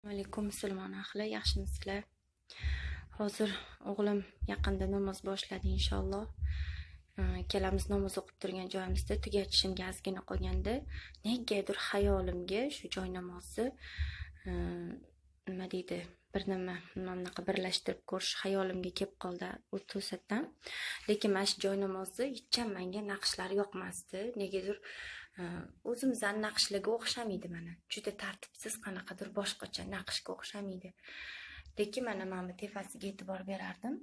Alaykum assalom ahli, yaxshimisizlar? Hozir o'g'lim yaqinda namoz boshladi inshaalloh. Ikkalamiz namoz o'qib turgan joyimizda tugatishimga ozgina qolganda, negadir xayolimga shu joy namozni nima deydi, bir nimaga birlashtirib ko'rish xayolimga kelib qoldi u to'satdan. Lekin mana shu joy namozni hech menga naqshlari yoqmasdi. Negadir o'zimizdan naqshlarga o'xshamaydi mana. Juda tartibsiz, qanaqadir boshqacha naqshga o'xshamaydi. Lekin mana bu tepasiga e'tibor berardim.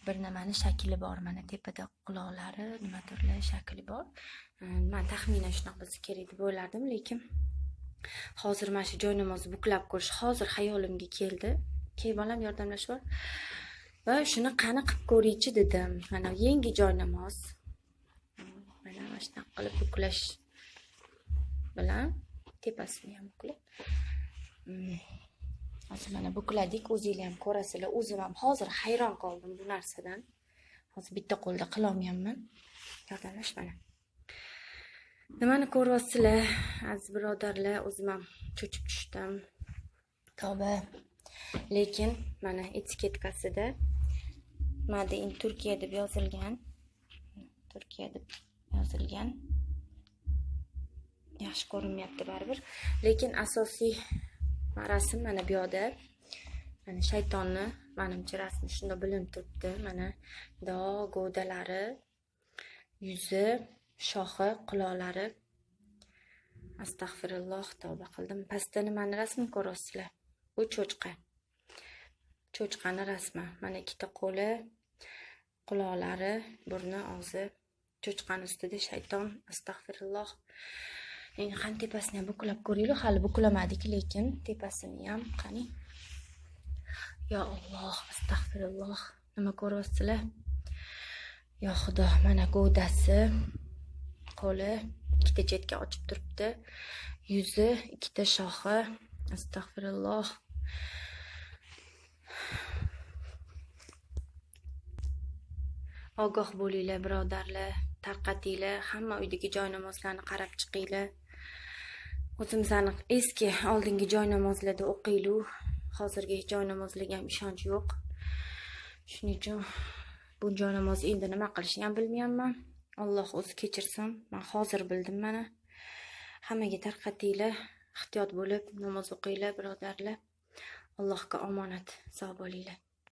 Bir nimani shakli bor, mana tepada quloqlari, nima turli shakli bor. Men taxminan shunaqa bo'lsa kerak deb o'ylardim, lekin hozir mana shu joy namozni buklab ko'rish hozir xayolimga keldi. Key bolam yordamlashib bor. Va shuni qani qilib ko'raychi dedim. Mana yangi joy namoz. Mana shunaqa qilib buklash bilan tepasini ham buklab. Hozir mana bukladik, o'zingizlar ham ko'rasizlar. O'zim ham hozir hayron qoldim bu narsadan. Hozir bitta qo'lda qila olmayapman. Yordamlash mana. Nimani ko'ryapsizlar, aziz birodarlar? O'zim ham cho'chib tushdim. Tavba. Lekin mana etiketkasida Made in Turkiya deb yozilgan. Turkiya deb yozilgan. Yaxshi ko'rinmayapti baribir. Lekin asosiy rasm mana bu yerda. Mana shaytonni menimcha rasmi shunda bilinib turibdi. Mana g'o'dalari, yuzi, shoxi, quloqlari. Astag'firulloh, tavba qildim. Pastda nimani rasmini ko'rasizlar? Bu cho'chqa. Cho'chqani rasmi. Mana ikkita qo'li, quloqlari, burni, og'zi. Cho'chqani ustida shayton. Astag'firulloh. Endi qani tepasini ham buklab ko'ringlar. Hali buklamadik, lekin tepasini ham qani. Ya Alloh, astag'firulloh. Nima ko'ryapsizlar? Ya Xudo, mana g'o'dasi, qo'li ikkita chetga ochib turibdi. Yuzi, ikkita shoxi. Astag'firulloh. Ogoh bo'linglar, birodarlar. Tarqatinglar, hamma uydagi joy namozlarni qarab chiqinglar. O'zimizning eski oldingi joy namozlarda o'qiylik. Hozirgi joy namozlarga ham ishonch yo'q. Shuning uchun bu joy namoz endi nima qilishni ham bilmayapman. Alloh o'zi kechirsin. Men hozir bildim mana. Hammaga tarqatinglar, ehtiyot bo'lib namoz o'qinglar, birodarlar. Allohga omonat, sog' bo'linglar.